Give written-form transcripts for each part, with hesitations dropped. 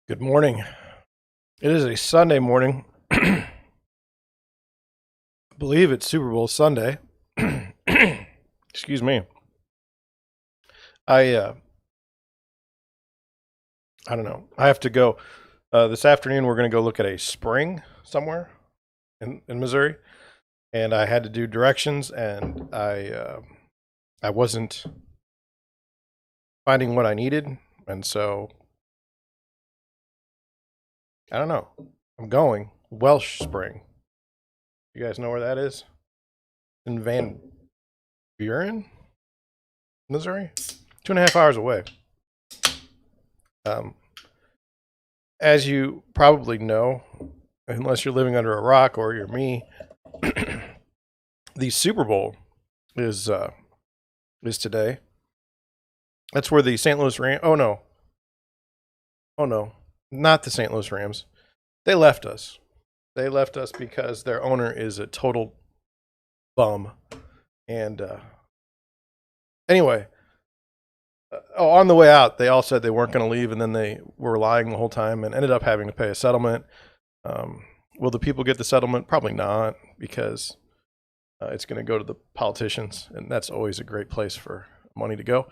Good morning. It is a Sunday morning. I believe it's Super Bowl Sunday. Excuse me. I don't know. I have to go this afternoon. We're going to go look at a spring somewhere in Missouri, and I had to do directions, and I wasn't finding what I needed, and so I don't know. I'm going Welsh Spring. You guys know where that is? In Van Buren, Missouri, 2.5 hours away. As you probably know, unless you're living under a rock or you're me, the Super Bowl is today. That's where the St. Louis Rams. Oh no, not the St. Louis Rams. They left us. They left us because their owner is a total bum. And anyway, on the way out, they all said they weren't going to leave, and then they were lying the whole time and ended up having to pay a settlement. Will the people get the settlement? Probably not, because it's going to go to the politicians, and that's always a great place for money to go.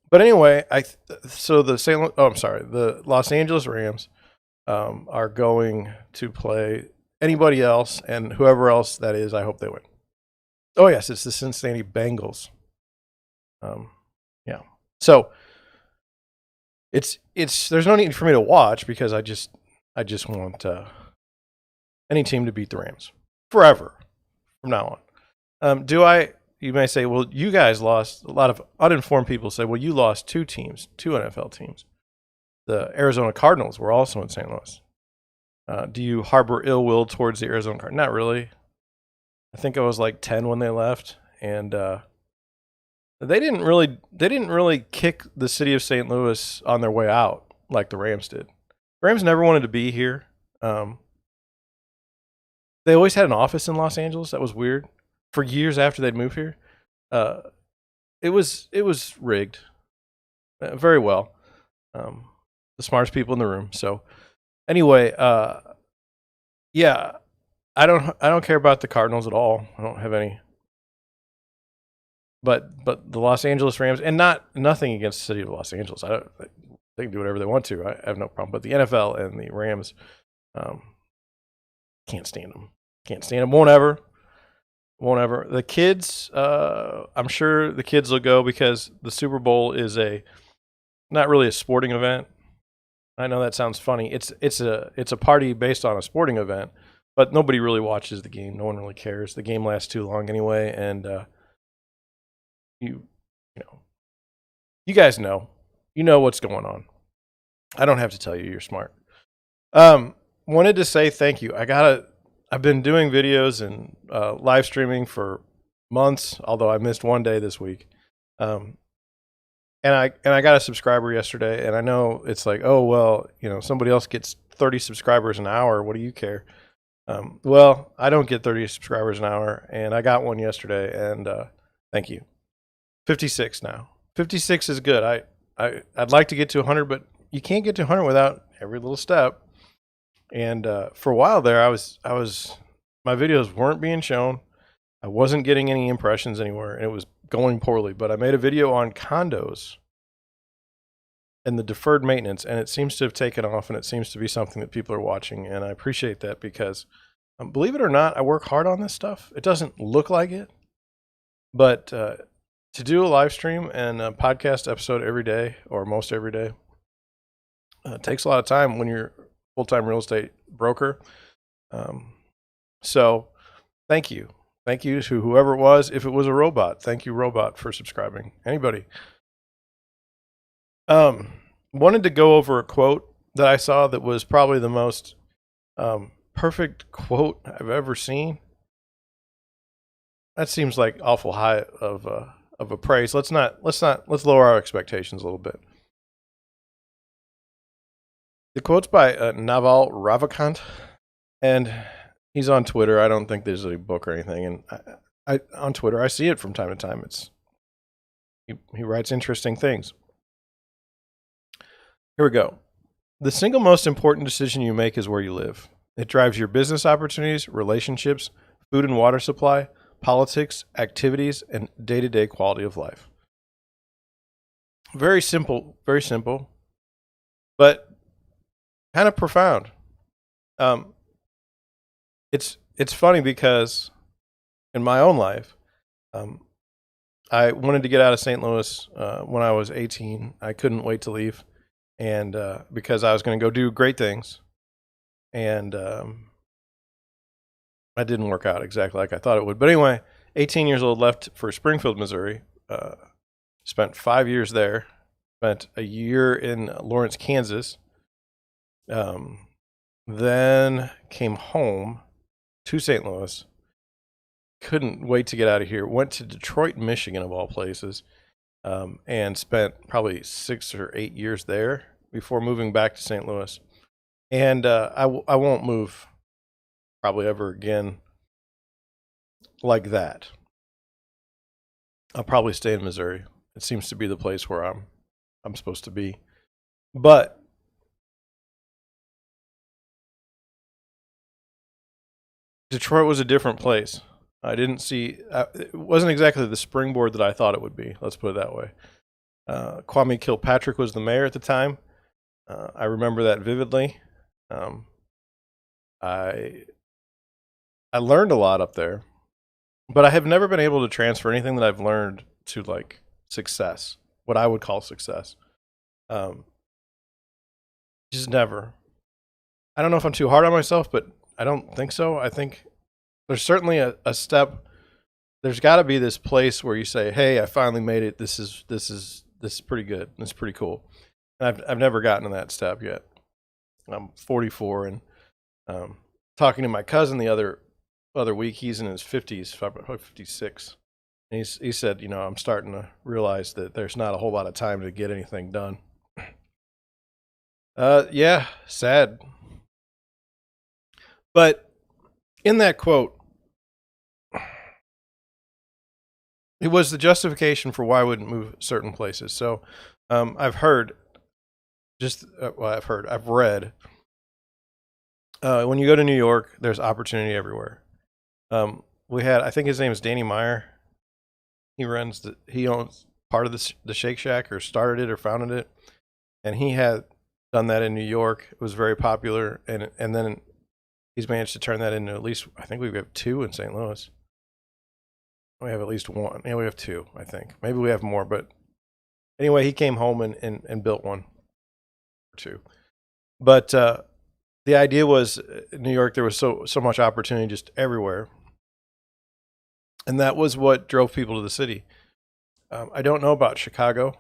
But anyway, the Los Angeles Rams are going to play anybody else, and whoever else that is, I hope they win. Oh yes, it's the Cincinnati Bengals. Yeah. So it's there's no need for me to watch because I just want any team to beat the Rams forever from now on. You may say, well, you guys lost. A lot of uninformed people say, well, you lost two NFL teams. The Arizona Cardinals were also in St. Louis. Do you harbor ill will towards the Arizona Cardinals? Not really. I think I was like 10 when they left, and they didn't really kick the city of St. Louis on their way out like the Rams did. The Rams never wanted to be here. They always had an office in Los Angeles. That was weird. For years after they'd moved here, it was rigged very well. The smartest people in the room. So anyway, yeah, I don't care about the Cardinals at all. I don't have any. But the Los Angeles Rams, and nothing against the city of Los Angeles. They can do whatever they want to. I have no problem. But the NFL and the Rams, can't stand them. Can't stand them. Won't ever. The kids, I'm sure the kids will go because the Super Bowl is not really a sporting event. I know that sounds funny. It's a party based on a sporting event, but nobody really watches the game. No one really cares. The game lasts too long anyway, and you guys know. You know what's going on. I don't have to tell you. You're smart. Wanted to say thank you. I've been doing videos and live streaming for months, although I missed one day this week. And I got a subscriber yesterday, and I know it's like, oh well, somebody else gets 30 subscribers an hour. What do you care? Well, I don't get 30 subscribers an hour, and I got one yesterday, and thank you. 56 now. 56 is good. I'd like to get to 100, but you can't get to 100 without every little step. And for a while there, my videos weren't being shown. I wasn't getting any impressions anywhere, and it was going poorly. But I made a video on condos and the deferred maintenance, and it seems to have taken off, and it seems to be something that people are watching, and I appreciate that because, believe it or not, I work hard on this stuff. It doesn't look like it, but to do a live stream and a podcast episode every day or most every day takes a lot of time when you're a full-time real estate broker. So thank you to whoever it was. If it was a robot, thank you, robot, for subscribing. Anybody. Wanted to go over a quote that I saw that was probably the most perfect quote I've ever seen. That seems like awful high of a praise. Let's lower our expectations a little bit. The quote's by Naval Ravikant, and he's on Twitter. I don't think there's a book or anything, and I on Twitter I see it from time to time. He writes interesting things. Here we go. The single most important decision you make is where you live. It drives your business opportunities, relationships, food and water supply, politics, activities, and day-to-day quality of life. Very simple, but kind of profound. It's funny because in my own life, I wanted to get out of St. Louis when I was 18. I couldn't wait to leave, and because I was going to go do great things, and that didn't work out exactly like I thought it would. But anyway, 18 years old, left for Springfield, Missouri. Spent 5 years there. Spent a year in Lawrence, Kansas. Then came home to St. Louis. Couldn't wait to get out of here. Went to Detroit, Michigan, of all places, and spent probably 6 or 8 years there before moving back to St. Louis. And I won't move probably ever again like that. I'll probably stay in Missouri. It seems to be the place where I'm supposed to be. But Detroit was a different place. I didn't see, it wasn't exactly the springboard that I thought it would be. Let's put it that way. Kwame Kilpatrick was the mayor at the time. I remember that vividly. I learned a lot up there, but I have never been able to transfer anything that I've learned to like success, what I would call success. Just never. I don't know if I'm too hard on myself, but I don't think so. I think there's certainly a step. There's got to be this place where you say, "Hey, I finally made it. This is pretty good. This is pretty cool." And I've never gotten to that step yet. I'm 44, and talking to my cousin the other week. He's in his 50s, 56. And he said, I'm starting to realize that there's not a whole lot of time to get anything done. Yeah, sad. But in that quote, it was the justification for why I wouldn't move certain places. So I've read, when you go to New York, there's opportunity everywhere. I think his name is Danny Meyer. He owns part of the Shake Shack, or started it or founded it. And he had done that in New York. It was very popular. And then he's managed to turn that into at least, I think we have 2 in St. Louis. We have at least 1. Yeah, we have 2, I think. Maybe we have more, but anyway, he came home and built 1 or 2. But the idea was in New York, there was so much opportunity just everywhere. And that was what drove people to the city. I don't know about Chicago.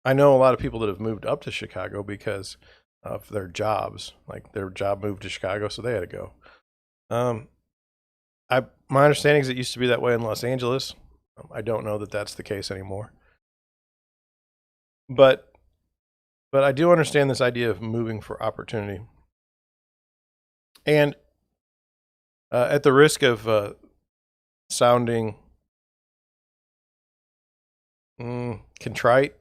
I know a lot of people that have moved up to Chicago because of their jobs. Like their job moved to Chicago, so they had to go. My understanding is it used to be that way in Los Angeles. I don't know that that's the case anymore. But I do understand this idea of moving for opportunity. And at the risk of sounding contrite,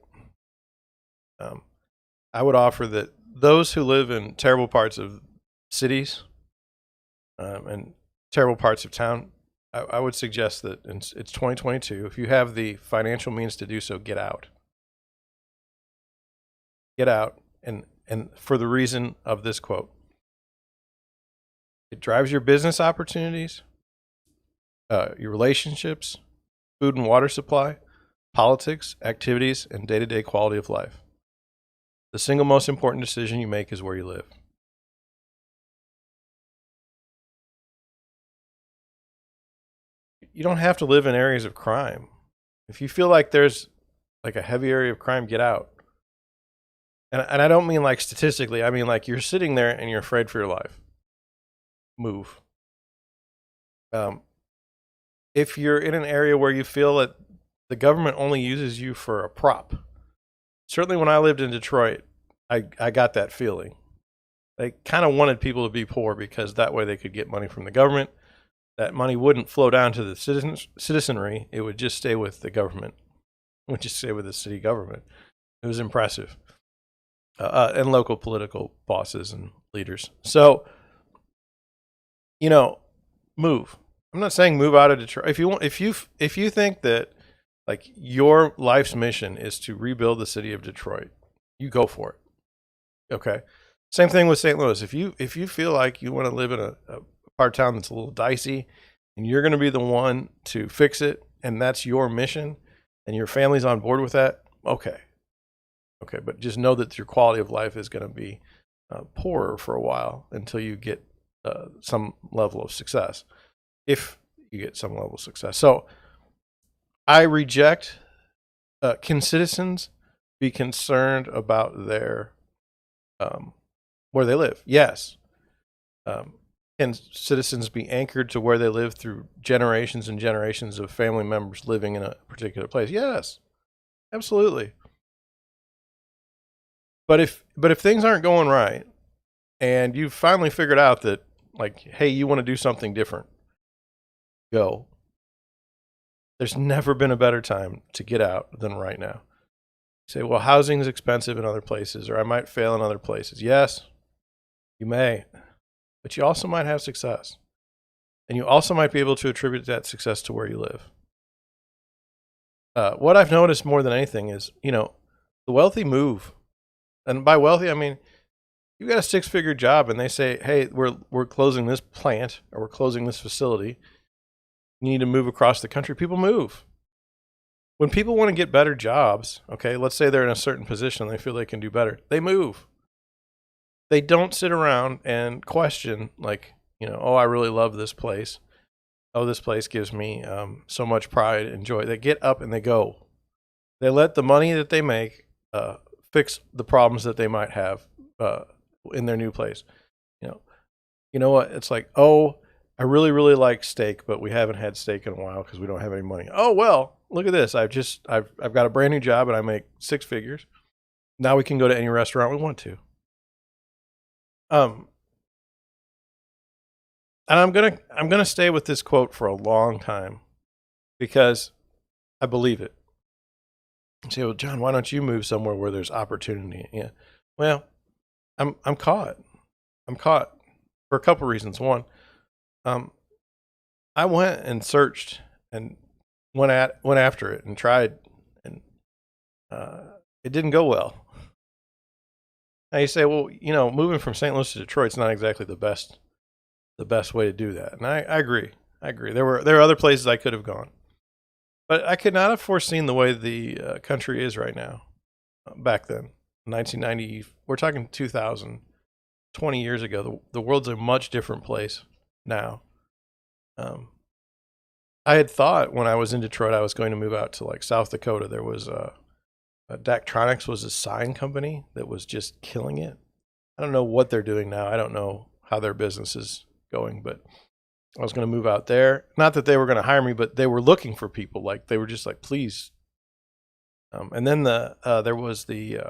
I would offer that those who live in terrible parts of cities and terrible parts of town, I would suggest that it's 2022. If you have the financial means to do so, get out. Get out, and for the reason of this quote. It drives your business opportunities, your relationships, food and water supply, politics, activities, and day-to-day quality of life. The single most important decision you make is where you live. You don't have to live in areas of crime. If you feel like there's like a heavy area of crime, get out. And I don't mean like statistically. I mean like you're sitting there and you're afraid for your life. Move. If you're in an area where you feel that the government only uses you for a prop, certainly when I lived in Detroit, I got that feeling. They kind of wanted people to be poor because that way they could get money from the government. That money wouldn't flow down to the citizenry. It would just stay with the government. It would just stay with the city government. It was impressive. and local political bosses and leaders. So, move. I'm not saying move out of Detroit. If you think that like your life's mission is to rebuild the city of Detroit, you go for it. Okay. Same thing with St. Louis. If you feel like you want to live in a part of town that's a little dicey, and you're going to be the one to fix it, and that's your mission, and your family's on board with that, okay. But just know that your quality of life is going to be poorer for a while until you get some level of success. If you get some level of success. So I reject, can citizens be concerned about their, where they live? Yes. Can citizens be anchored to where they live through generations and generations of family members living in a particular place? Yes, absolutely. But if things aren't going right, and you've finally figured out that, like, hey, you want to do something different, go. There's never been a better time to get out than right now. Say, well, housing is expensive in other places, or I might fail in other places. Yes, you may, but you also might have success. And you also might be able to attribute that success to where you live. What I've noticed more than anything is, the wealthy move. And by wealthy, I mean, you got a 6-figure job and they say, hey, we're closing this plant or we're closing this facility. You need to move across the country. People move. When people want to get better jobs, okay, let's say they're in a certain position and they feel they can do better, they move. They don't sit around and question, like, oh, I really love this place. Oh, this place gives me so much pride and joy. They get up and they go. They let the money that they make fix the problems that they might have in their new place. You know what? It's like, oh, I really, really like steak, but we haven't had steak in a while because we don't have any money. Oh, well, look at this. I've got a brand new job and I make 6 figures. Now we can go to any restaurant we want to. And I'm gonna stay with this quote for a long time because I believe it. You say, well, John, why don't you move somewhere where there's opportunity? Yeah. Well, I'm caught. I'm caught for a couple reasons. One, I went and searched and went after it and tried, and it didn't go well. Now you say, well, moving from St. Louis to Detroit's not exactly the best way to do that. And I agree. There are other places I could have gone, but I could not have foreseen the way the country is right now. Back then, 1990, we're talking 2000, 20 years ago. The world's a much different place now. I had thought when I was in Detroit, I was going to move out to like South Dakota. There was Daktronics was a sign company that was just killing it. I don't know what they're doing now. I don't know how their business is going, but I was going to move out there. Not that they were going to hire me, but they were looking for people. Like they were just like, please. And then there was the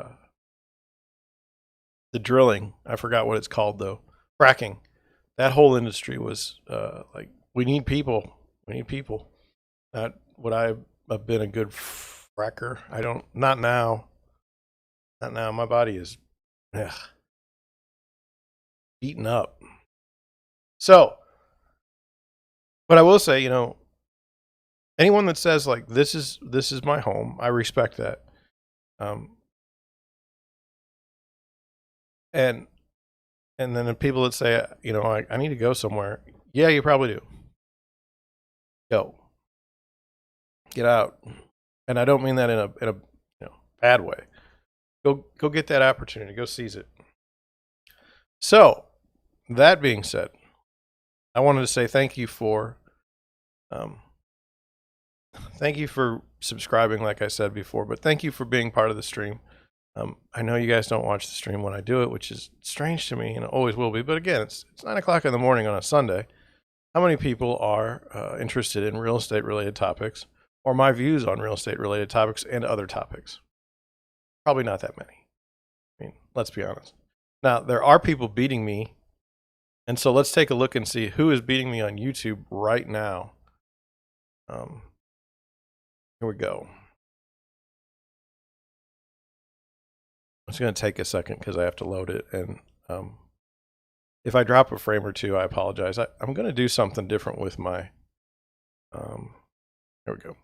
drilling. I forgot what it's called though. Fracking. That whole industry was like, we need people. We need people. Would I have been a good fracker? Not now. Not now. My body is beaten up. So, but I will say, anyone that says like this is my home, I respect that. And then the people that say, I need to go somewhere. Yeah, you probably do. Go. Get out. And I don't mean that in a bad way. Go get that opportunity. Go seize it. So, that being said, I wanted to say thank you for subscribing, like I said before, but thank you for being part of the stream. I know you guys don't watch the stream when I do it, which is strange to me and it always will be. But again, it's 9:00 in the morning on a Sunday. How many people are interested in real estate related topics or my views on real estate related topics and other topics? Probably not that many. I mean, let's be honest. Now, there are people beating me. And so let's take a look and see who is beating me on YouTube right now. Here we go. It's going to take a second because I have to load it. And if I drop a frame or two, I apologize. I'm going to do something different with my, there we go.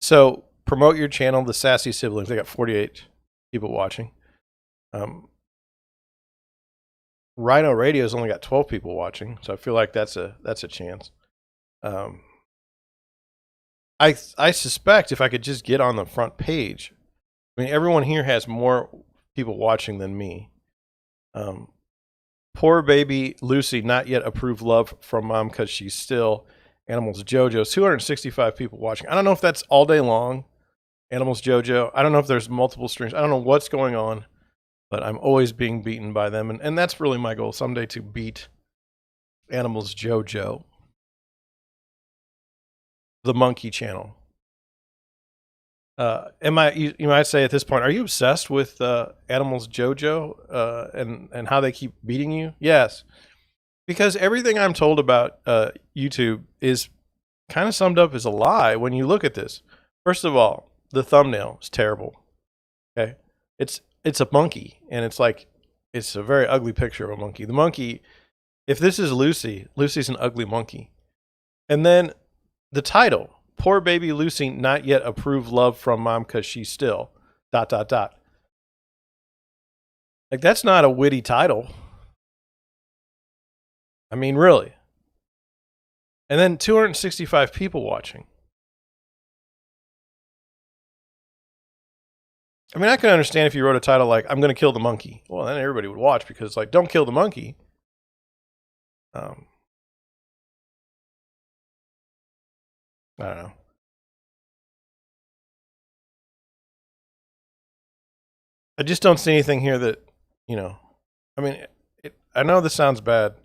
So promote your channel, The Sassy Siblings. They got 48 people watching. Rhino Radio's only got 12 people watching, so I feel like that's a chance. I suspect if I could just get on the front page, I mean, everyone here has more people watching than me. Poor baby Lucy, not yet approved love from mom because she's still. Animals JoJo, 265 people watching. I don't know if that's all day long. Animals JoJo. I don't know if there's multiple streams. I don't know what's going on, but I'm always being beaten by them. And that's really my goal, someday to beat Animals JoJo. The monkey channel. You might say at this point, are you obsessed with Animals JoJo and how they keep beating you? Yes. Because everything I'm told about YouTube is kind of summed up as a lie when you look at this. First of all, the thumbnail is terrible. Okay, it's a monkey, and it's a very ugly picture of a monkey. The monkey, if this is Lucy, Lucy's an ugly monkey. And then the title, poor baby Lucy, not yet approved love from mom because she's still ... Like, that's not a witty title. I mean, really. And then 265 people watching. I mean, I can understand if you wrote a title like, I'm going to kill the monkey. Well, then everybody would watch because, like, don't kill the monkey. I don't know. I just don't see anything here that, I mean, I know this sounds bad,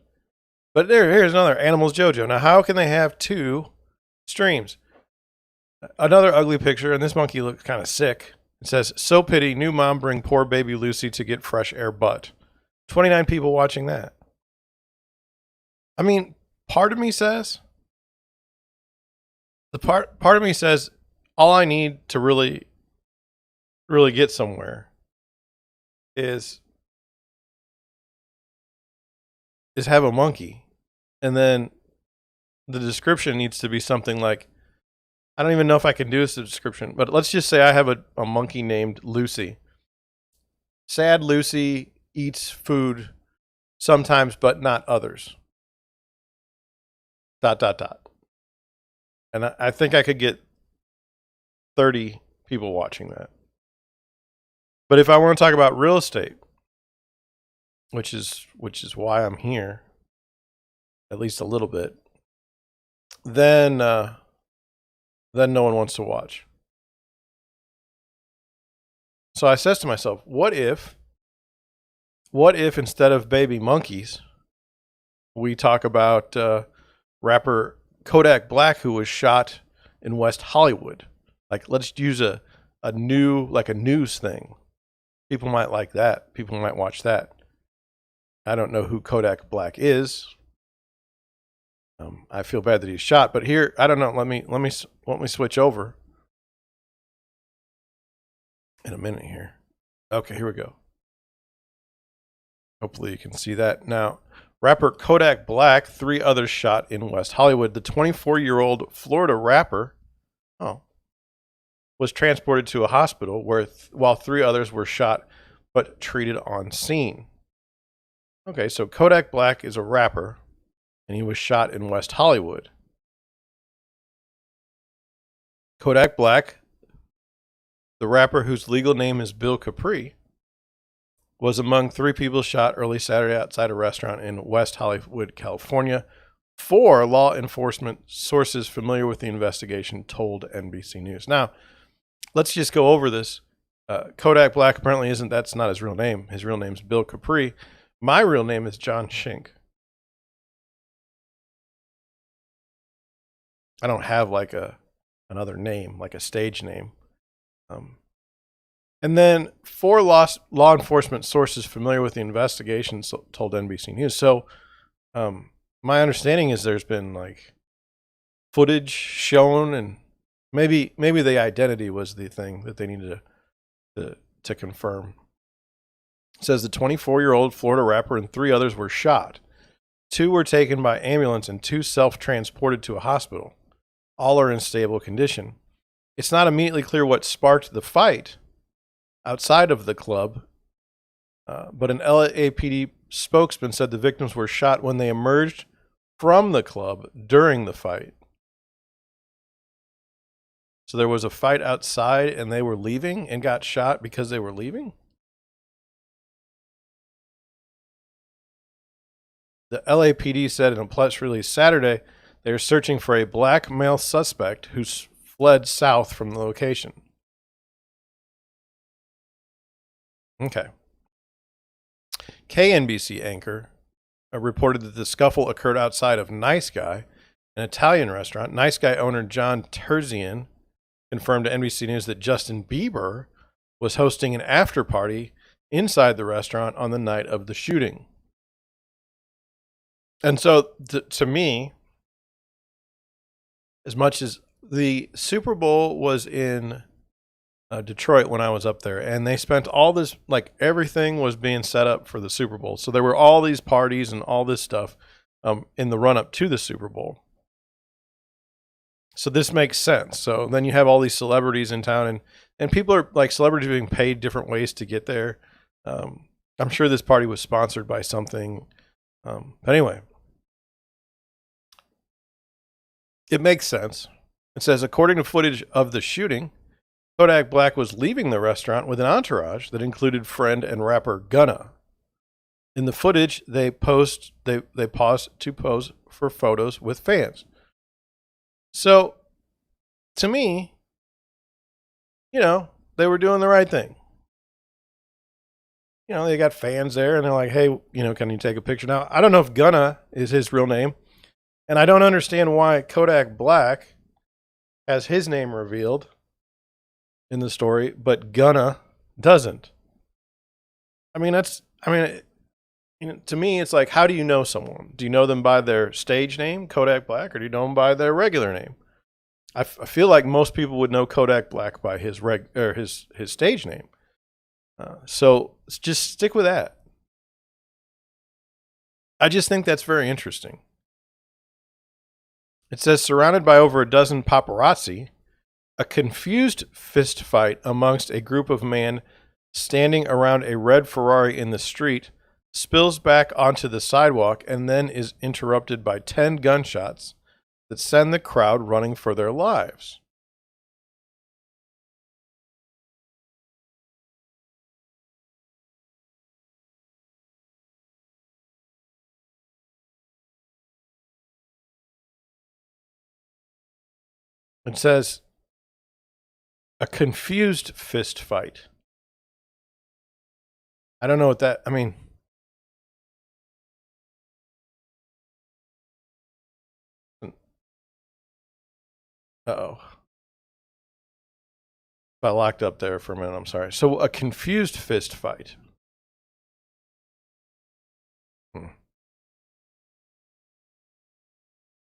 but here's another Animals JoJo. Now, how can they have two streams? Another ugly picture, and this monkey looks kind of sick. It says, so pity, new mom bring poor baby Lucy to get fresh air butt. 29 people watching that. I mean, part of me says, part of me says, all I need to really, really get somewhere is have a monkey. And then the description needs to be something like, I don't even know if I can do this description, but let's just say I have a monkey named Lucy. Sad Lucy eats food sometimes, but not others. ... And I think I could get 30 people watching that. But if I want to talk about real estate, which is why I'm here, at least a little bit, then no one wants to watch. So I says to myself, what if instead of baby monkeys, we talk about rapper Kodak Black, who was shot in West Hollywood? Like, let's use a news thing. People might like that. People might watch that. I don't know who Kodak Black is. I feel bad that he's shot, but here, I don't know. Let me switch over in a minute here. Okay, here we go. Hopefully you can see that. Now, rapper Kodak Black, 3 others shot in West Hollywood. The 24-year-old Florida rapper, was transported to a hospital while 3 others were shot but treated on scene. Okay, so Kodak Black is a rapper, and he was shot in West Hollywood. Kodak Black, the rapper whose legal name is Bill Capri, was among 3 people shot early Saturday outside a restaurant in West Hollywood, California. 4 law enforcement sources familiar with the investigation told NBC News. Now, let's just go over this. Kodak Black apparently that's not his real name. His real name is Bill Capri. My real name is John Shink. I don't have like another name, like a stage name. And then 4 law enforcement sources familiar with the investigation told NBC News. So my understanding is there's been like footage shown and Maybe the identity was the thing that they needed to confirm. It says the 24-year-old Florida rapper and 3 others were shot. 2 were taken by ambulance and 2 self-transported to a hospital. All are in stable condition. It's not immediately clear what sparked the fight outside of the club, but an LAPD spokesman said the victims were shot when they emerged from the club during the fight. So there was a fight outside and they were leaving and got shot because they were leaving? The LAPD said in a press release Saturday they are searching for a black male suspect who fled south from the location. Okay. KNBC anchor reported that the scuffle occurred outside of Nice Guy, an Italian restaurant. Nice Guy owner John Terzian confirmed to NBC News that Justin Bieber was hosting an after party inside the restaurant on the night of the shooting. And so, to me, as much as the Super Bowl was in Detroit when I was up there, and they spent all this, like everything was being set up for the Super Bowl. So there were all these parties and all this stuff in the run up to the Super Bowl. So this makes sense. So then you have all these celebrities in town, and people are like celebrities being paid different ways to get there. I'm sure this party was sponsored by something. But anyway, it makes sense. It says, according to footage of the shooting, Kodak Black was leaving the restaurant with an entourage that included friend and rapper Gunna. In the footage, they paused to pose for photos with fans. So, to me, they were doing the right thing. They got fans there, and they're like, hey, can you take a picture now? I don't know if Gunna is his real name, and I don't understand why Kodak Black has his name revealed in the story, but Gunna doesn't. To me, it's like, how do you know someone? Do you know them by their stage name, Kodak Black, or do you know them by their regular name? I feel like most people would know Kodak Black by his stage name. So just stick with that. I just think that's very interesting. It says, surrounded by over a dozen paparazzi, a confused fist fight amongst a group of men standing around a red Ferrari in the street spills back onto the sidewalk and then is interrupted by 10 gunshots that send the crowd running for their lives. It says, a confused fist fight. I don't know what that, uh-oh. I locked up there for a minute, I'm sorry. So a confused fist fight.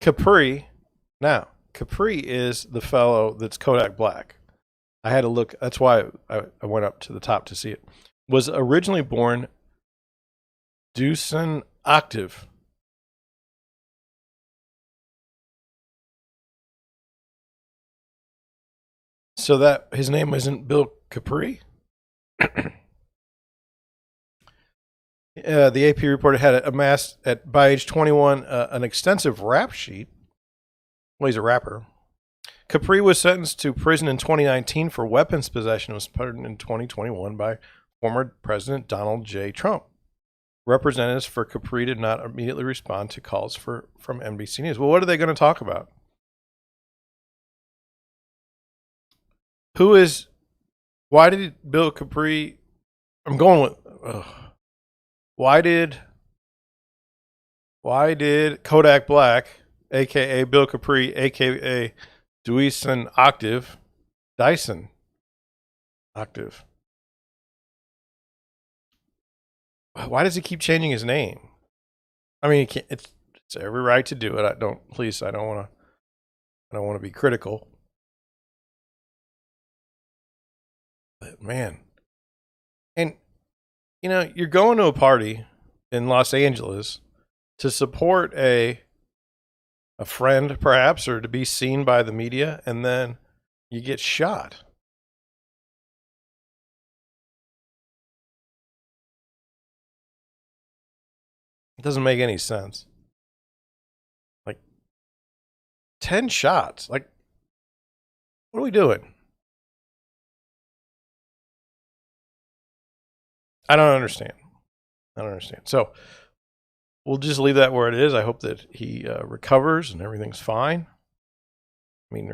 Capri is the fellow that's Kodak Black. I had to look, that's why I went up to the top to see it. Was originally born Dusan Octave. So that his name isn't Bill Capri? The AP reporter had amassed by age 21 an extensive rap sheet. Well, he's a rapper. Capri was sentenced to prison in 2019 for weapons possession. Was pardoned in 2021 by former President Donald J. Trump. Representatives for Capri did not immediately respond to calls from NBC News. Well, what are they going to talk about? Why did Bill Capri, I'm going with, why did Kodak Black, a.k.a. Bill Capri, a.k.a. Dyson Octave, why does he keep changing his name? It's every right to do it. I don't want to be critical. But man, and you're going to a party in Los Angeles to support a friend, perhaps, or to be seen by the media, and then you get shot. It doesn't make any sense. Like 10 shots. Like, what are we doing? I don't understand. So we'll just leave that where it is. I hope that he recovers and everything's fine. I mean,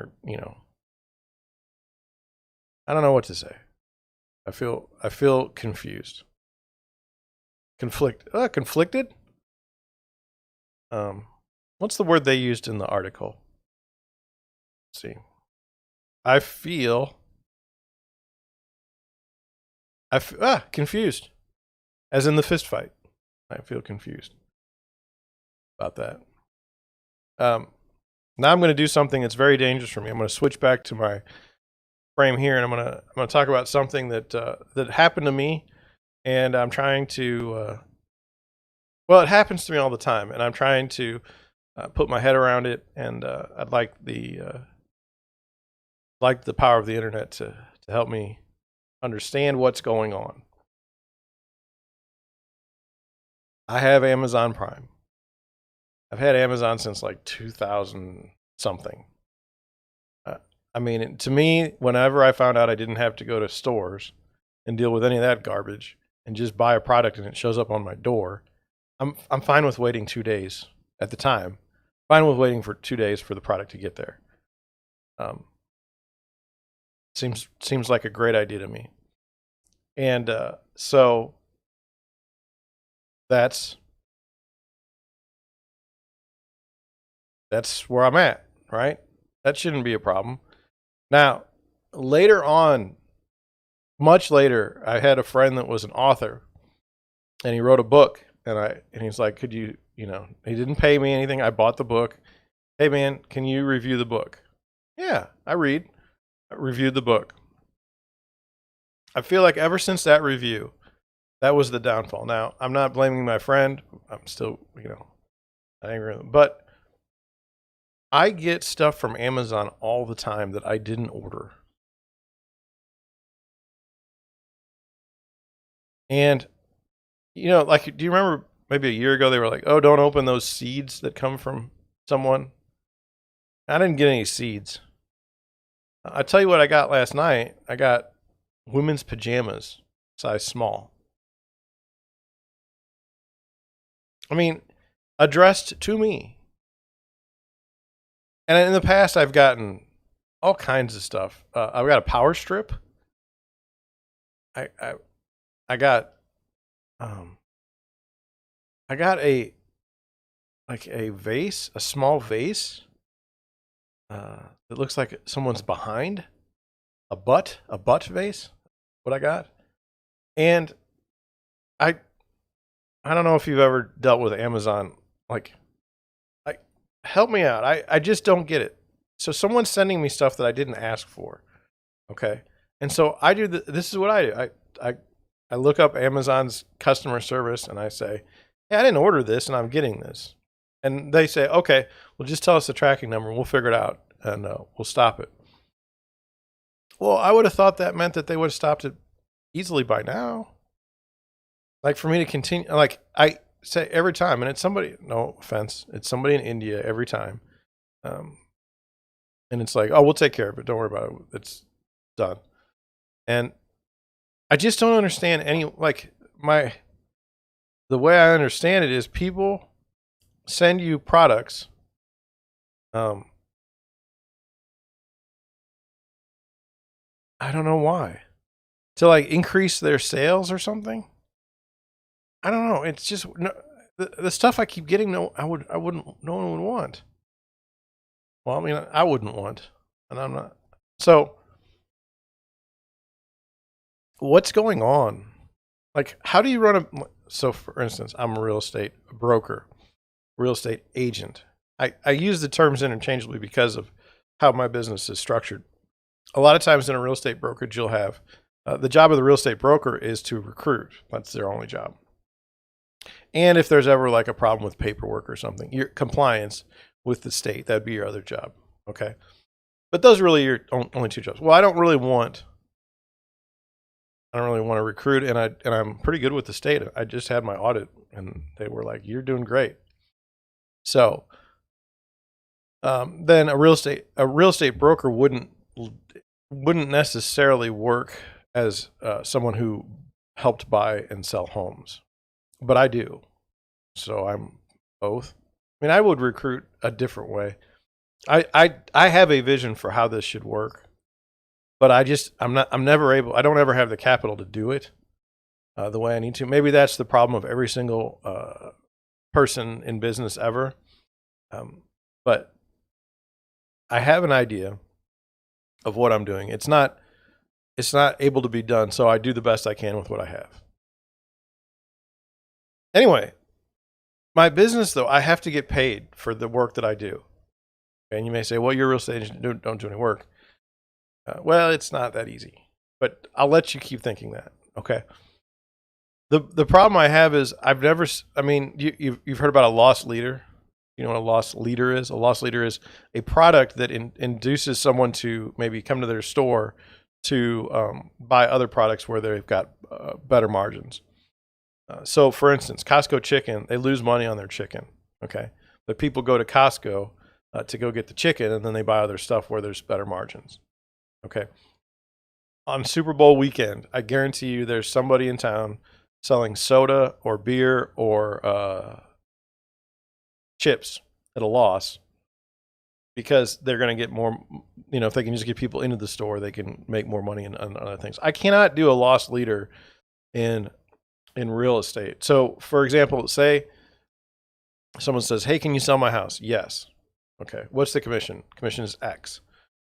I don't know what to say. I feel confused. Conflicted? What's the word they used in the article? Let's see. I feel confused. As in the fist fight. I feel confused about that. Now I'm going to do something that's very dangerous for me. I'm going to switch back to my frame here, and I'm going to talk about something that that happened to me, and I'm trying to. Well, it happens to me all the time, and I'm trying to put my head around it. And I'd like the power of the internet to help me understand what's going on. I have Amazon Prime. I've had Amazon since like 2000 something. I mean, to me, whenever I found out I didn't have to go to stores and deal with any of that garbage and just buy a product and it shows up on my door, I'm fine with waiting 2 days at the time. Fine with waiting for 2 days for the product to get there. Seems like a great idea to me. And so that's where I'm at, right? That shouldn't be a problem. Now, later on, much later, I had a friend that was an author, and he wrote a book, and he's like, could you, he didn't pay me anything. I bought the book. Hey man, can you review the book? Yeah, I reviewed the book. I feel like ever since that review, that was the downfall. Now, I'm not blaming my friend. I'm still, I agree with him. But I get stuff from Amazon all the time that I didn't order. And, like, do you remember maybe a year ago they were like, oh, don't open those seeds that come from someone? I didn't get any seeds. I tell you what I got last night. I got women's pajamas, size small. I mean, addressed to me. And in the past, I've gotten all kinds of stuff. I've got a power strip. I got I got a vase, a small vase. It looks like someone's behind. A butt vase. What I got, and I don't know if you've ever dealt with Amazon. Like, help me out. I just don't get it. So someone's sending me stuff that I didn't ask for. Okay. And so I do this is what I do. I look up Amazon's customer service and I say, hey, I didn't order this and I'm getting this. And they say, okay, well, just tell us the tracking number and we'll figure it out and we'll stop it. Well, I would have thought that meant that they would have stopped it easily by now. Like, for me to continue, like I say every time, and it's somebody, no offense, it's somebody in India every time. And it's like, oh, we'll take care of it. Don't worry about it. It's done. And I just don't understand the way I understand it is people send you products. I don't know why. To like increase their sales or something. I don't know. It's just the stuff I keep getting. No one would want. Well, I mean, I wouldn't want, and I'm not. So, what's going on? Like, how do you run so for instance, I'm a real estate broker, real estate agent. I use the terms interchangeably because of how my business is structured. A lot of times in a real estate brokerage, you'll have The job of the real estate broker is to recruit. That's their only job. And if there's ever like a problem with paperwork or something, your compliance with the state, that'd be your other job. Okay. But those are really your only two jobs. Well, I don't really want to recruit, and I'm pretty good with the state. I just had my audit and they were like, "You're doing great." So then a real estate broker wouldn't necessarily work as someone who helped buy and sell homes, but I do. So I'm both. I mean, I would recruit a different way. I have a vision for how this should work, but I don't ever have the capital to do it the way I need to. Maybe that's the problem of every single person in business ever. But I have an idea of what I'm doing. It's not able to be done, so I do the best I can with what I have. Anyway, my business, though, I have to get paid for the work that I do. And you may say, well, you're a real estate agent, don't do any work. Well, it's not that easy, but I'll let you keep thinking that. Okay. The problem I have is you've heard about a loss leader. You know what a loss leader is? A loss leader is a product that induces someone to maybe come to their store to buy other products where they've got better margins. So for instance, Costco chicken, they lose money on their chicken. Okay. But people go to Costco to go get the chicken, and then they buy other stuff where there's better margins. Okay. On Super Bowl weekend, I guarantee you there's somebody in town selling soda or beer or chips at a loss because they're going to get more, if they can just get people into the store, they can make more money on other things. I cannot do a loss leader in real estate. So for example, say someone says, hey, can you sell my house? Yes. Okay. What's the commission? Commission is X.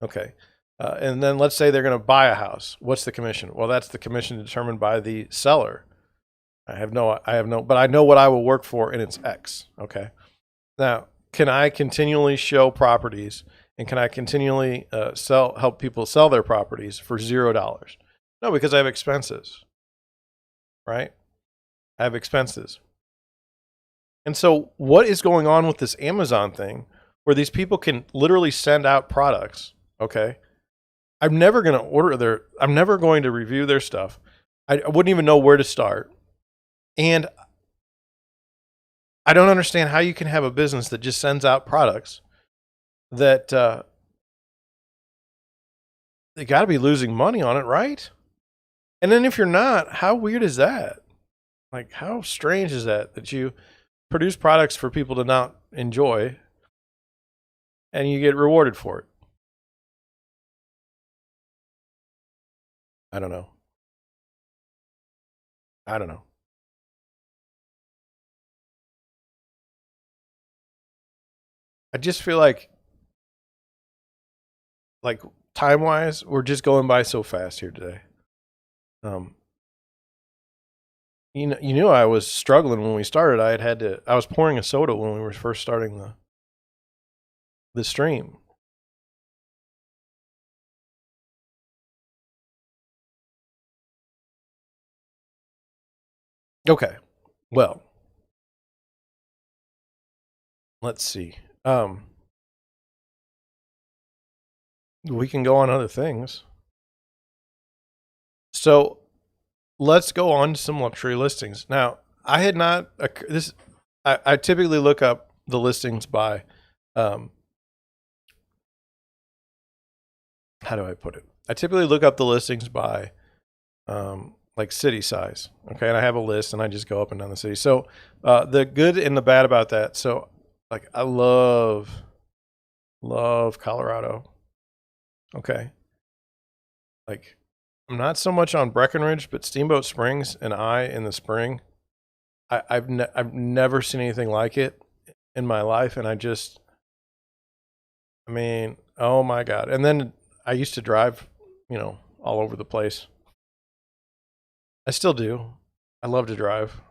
Okay. And then let's say they're going to buy a house. What's the commission? Well, that's the commission determined by the seller. But I know what I will work for, and it's X. Okay. Now, can I continually show properties, and can I continually help people sell their properties for $0? No, because I have expenses, right? I have expenses. And so what is going on with this Amazon thing where these people can literally send out products? Okay. I'm never going to review their stuff. I wouldn't even know where to start. And I don't understand how you can have a business that just sends out products that they got to be losing money on it, right? And then if you're not, how weird is that? Like, how strange is that you produce products for people to not enjoy and you get rewarded for it? I don't know. I just feel like time-wise, we're just going by so fast here today. You knew I was struggling when we started. I was pouring a soda when we were first starting the stream. Okay. Well, let's see. We can go on other things. So let's go on to some luxury listings. Now, I had not I typically look up the listings by how do I put it? I typically look up the listings by like city size. Okay, and I have a list and I just go up and down the city. So the good and the bad about that. So like I love Colorado. Okay. Like I'm not so much on Breckenridge, but Steamboat Springs and in the spring, I've never seen anything like it in my life, and oh my God. And then I used to drive, all over the place. I still do. I love to drive.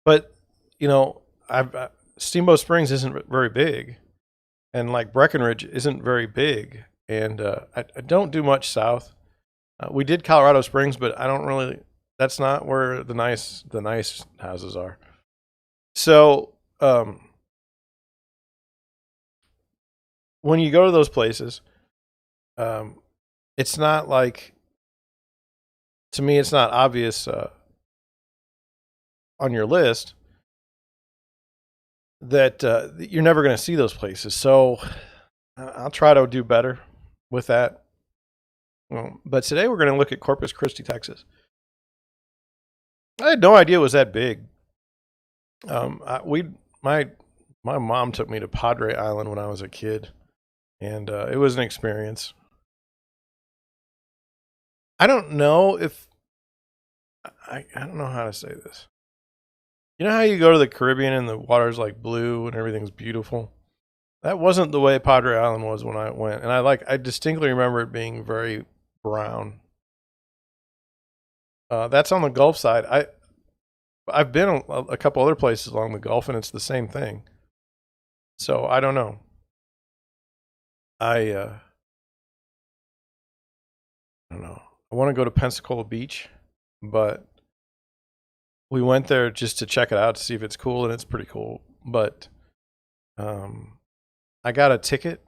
But, Steamboat Springs isn't very big, and like Breckenridge isn't very big. And I don't do much south. We did Colorado Springs, but I don't really. That's not where the nice houses are. So when you go to those places, it's not like, to me, it's not obvious on your list that you're never going to see those places. So I'll try to do better with that. But today we're going to look at Corpus Christi, Texas. I had no idea it was that big. My mom took me to Padre Island when I was a kid, and it was an experience. I don't know if I don't know how to say this. You know how you go to the Caribbean and the water's like blue and everything's beautiful? That wasn't the way Padre Island was when I went, and I distinctly remember it being very brown. That's on the Gulf side. I've been a couple other places along the Gulf, and it's the same thing. So I don't know. I don't know. I want to go to Pensacola Beach, but we went there just to check it out to see if it's cool, and it's pretty cool. But I got a ticket,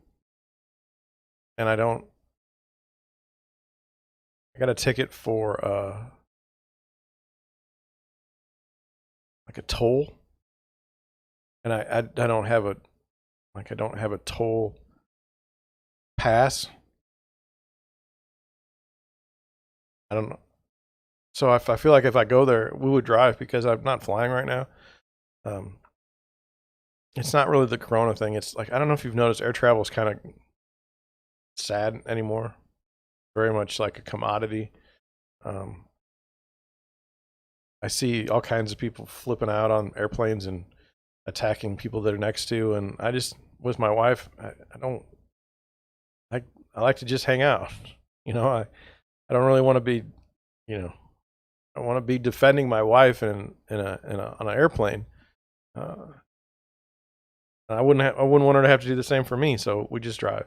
and I got a ticket for like a toll, and I don't have a toll pass. I don't know. So I feel like if I go there, we would drive because I'm not flying right now. It's not really the Corona thing. It's like, I don't know if you've noticed, air travel is kind of sad anymore. Very much like a commodity. I see all kinds of people flipping out on airplanes and attacking people they're next to, and I just, with my wife, I like to just hang out. You know, I don't really want to be, you know, I want to be defending my wife on an airplane. I wouldn't want her to have to do the same for me, so we just drive.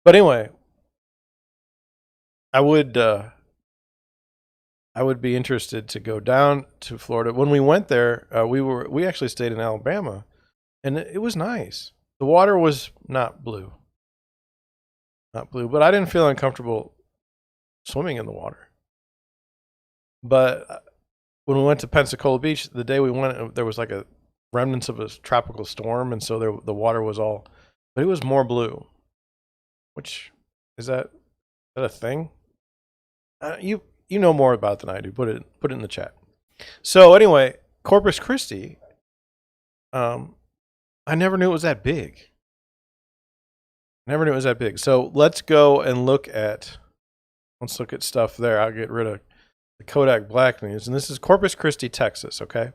But anyway, I would be interested to go down to Florida. When we went there, we actually stayed in Alabama, and it was nice. The water was not blue, but I didn't feel uncomfortable swimming in the water. But when we went to Pensacola Beach, the day we went, there was like a remnants of a tropical storm, and so the water was all, but it was more blue. Which is that a thing? You know more about it than I do. Put it in the chat. So anyway, Corpus Christi. I never knew it was that big. So let's go and look at stuff there. I'll get rid of the Kodak Black news, and this is Corpus Christi, Texas. Okay.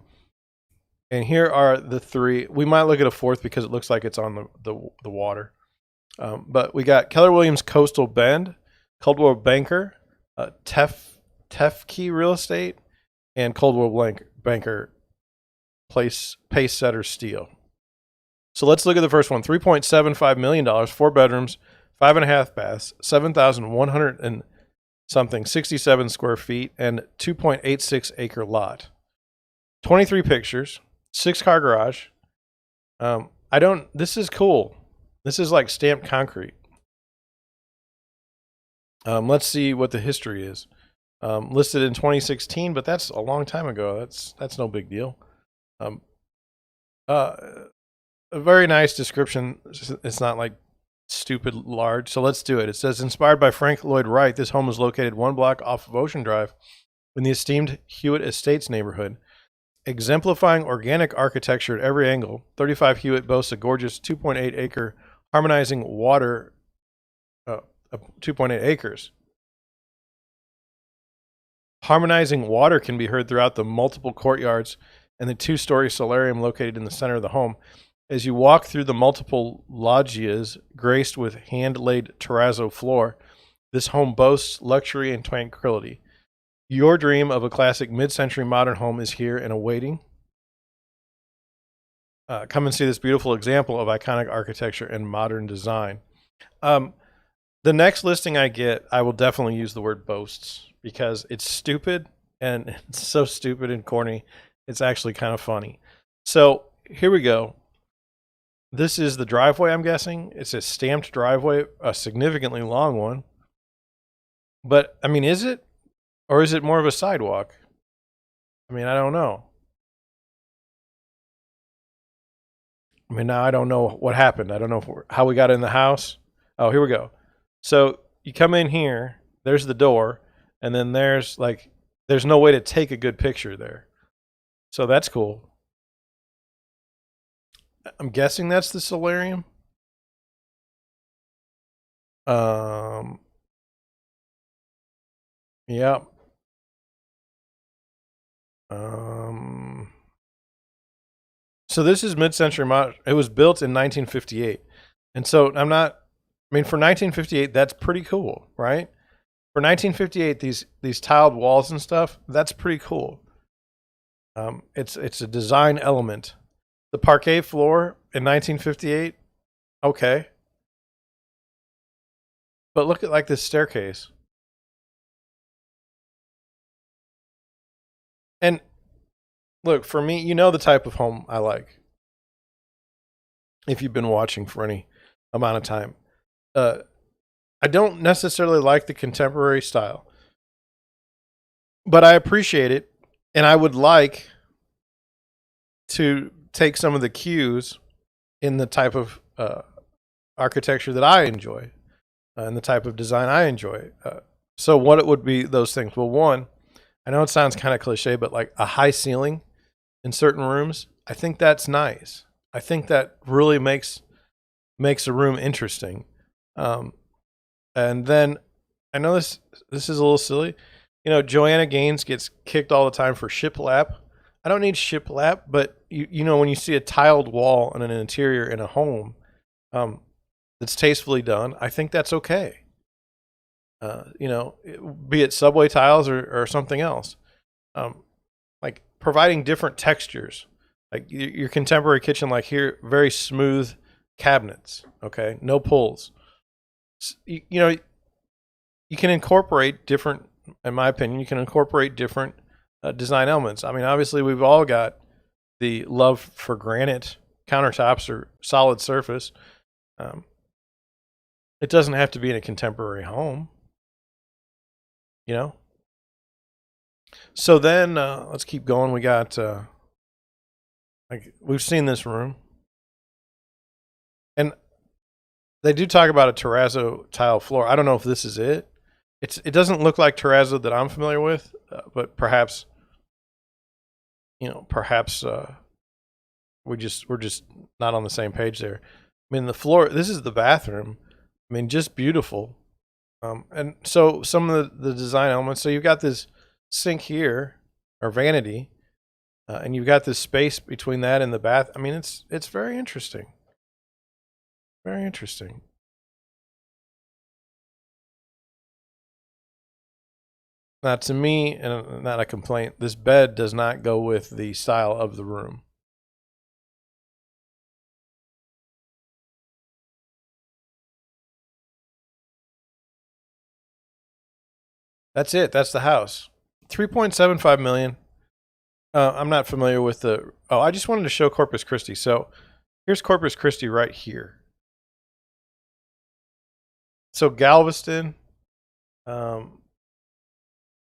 And here are the three. We might look at a fourth because it looks like it's on the water. But we got Keller Williams Coastal Bend, Coldwell Banker, Tefke Real Estate, and Coldwell Banker Pace Setter Steel. So let's look at the first one. $3.75 million, 4 bedrooms, 5.5 baths, 7,100 and something, 67 square feet, and 2.86 acre lot. 23 pictures, 6-car garage. This is cool. This is like stamped concrete. Let's see what the history is. Listed in 2016, but that's a long time ago. That's no big deal. A very nice description. It's not like stupid large. So let's do it. It says, inspired by Frank Lloyd Wright, this home is located 1 block off of Ocean Drive in the esteemed Hewitt Estates neighborhood. Exemplifying organic architecture at every angle, 35 Hewitt boasts a gorgeous 2.8 acre harmonizing water, 2.8 acres. Harmonizing water can be heard throughout the multiple courtyards and the 2-story solarium located in the center of the home. As you walk through the multiple loggias graced with hand-laid terrazzo floor, this home boasts luxury and tranquility. Your dream of a classic mid-century modern home is here and awaiting. Come and see this beautiful example of iconic architecture and modern design. The next listing I get, I will definitely use the word boasts because it's stupid, and it's so stupid and corny. It's actually kind of funny. So here we go. This is the driveway, I'm guessing. It's a stamped driveway, a significantly long one. But, I mean, is it? Or is it more of a sidewalk? I mean, I don't know. I mean, now I don't know what happened. I don't know how we got in the house. Oh, here we go. So you come in here, there's the door, and then there's no way to take a good picture there. So that's cool. I'm guessing that's the solarium. Yeah. So this is mid-century modern. It was built in 1958. And so for 1958, that's pretty cool, right? For 1958, these tiled walls and stuff, that's pretty cool. It's a design element. The parquet floor in 1958, okay. But look at this staircase. And look, for me, you know the type of home I like. If you've been watching for any amount of time. I don't necessarily like the contemporary style, but I appreciate it, and I would like to take some of the cues in the type of architecture that I enjoy and the type of design I enjoy. So what it would be those things? Well, one, I know it sounds kind of cliche, but like a high ceiling in certain rooms, I think that's nice. I think that really makes a room interesting. And then I know this is a little silly. You know, Joanna Gaines gets kicked all the time for shiplap. I don't need shiplap, but you know when you see a tiled wall and an interior in a home that's tastefully done, I think that's okay. You know, be it subway tiles or something else. Like providing different textures. Like your contemporary kitchen, like here, very smooth cabinets. Okay, no pulls. You know, you can incorporate different. In my opinion, you can incorporate different design elements. I mean, obviously, we've all got the love for granite countertops or solid surface. It doesn't have to be in a contemporary home, you know. So then let's keep going. We got we've seen this room, and they do talk about a terrazzo tile floor. I don't know if this is it. It doesn't look like terrazzo that I'm familiar with, but perhaps we're just not on the same page there. I mean, the floor. This is the bathroom. I mean, just beautiful. And so some of the design elements. So you've got this sink here, or vanity, and you've got this space between that and the bath. I mean, it's very interesting. Very interesting. Now, to me, and not a complaint, this bed does not go with the style of the room. That's it. That's the house. 3.75 million. I'm not familiar with the. Oh, I just wanted to show Corpus Christi. So here's Corpus Christi right here. So Galveston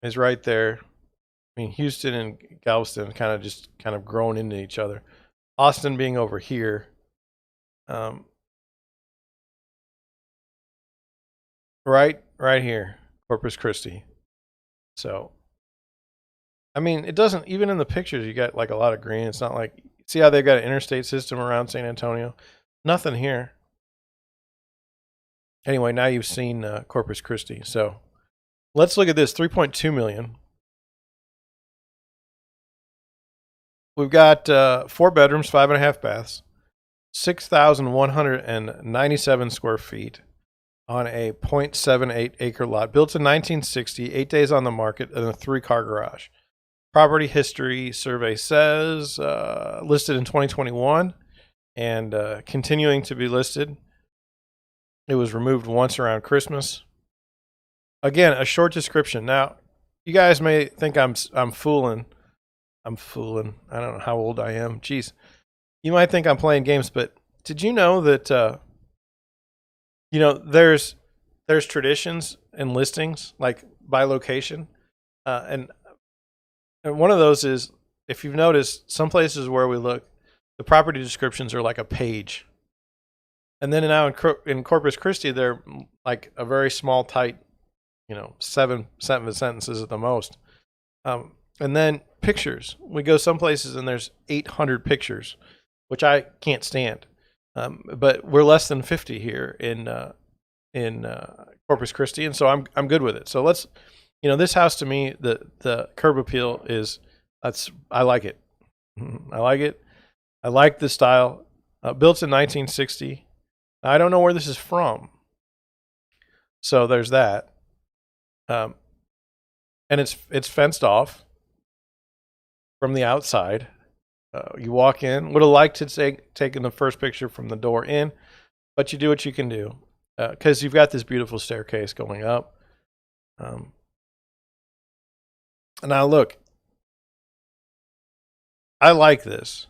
is right there. I mean, Houston and Galveston kind of grown into each other. Austin being over here. Right here, Corpus Christi. So, I mean, it doesn't, even in the pictures, you got like a lot of green. It's not like, see how they've got an interstate system around San Antonio? Nothing here. Anyway, now you've seen Corpus Christi. So let's look at this 3.2 million. We've got 4 bedrooms, 5.5 baths, 6,197 square feet on a 0.78 acre lot, built in 1960, 8 days on the market, and a 3-car garage. Property history survey says listed in 2021 and continuing to be listed. It was removed once around Christmas. Again, a short description. Now, you guys may think I'm fooling. I'm fooling. I don't know how old I am. Jeez. You might think I'm playing games, but did you know that there's traditions and listings like by location, and one of those is, if you've noticed, some places where we look, the property descriptions are like a page, and then now in Corpus Christi they're like a very small, tight, 7 sentences at the most. And then pictures. We go some places and there's 800 pictures, which I can't stand. But we're less than 50 here in Corpus Christi, and so I'm good with it. So let's, this house, to me, the curb appeal is, I like it. I like it. I like the style. Built in 1960. I don't know where this is from, so there's that. And it's fenced off from the outside. You walk in. Would have liked to taken the first picture from the door in, but you do what you can do, because you've got this beautiful staircase going up. Now look, I like this.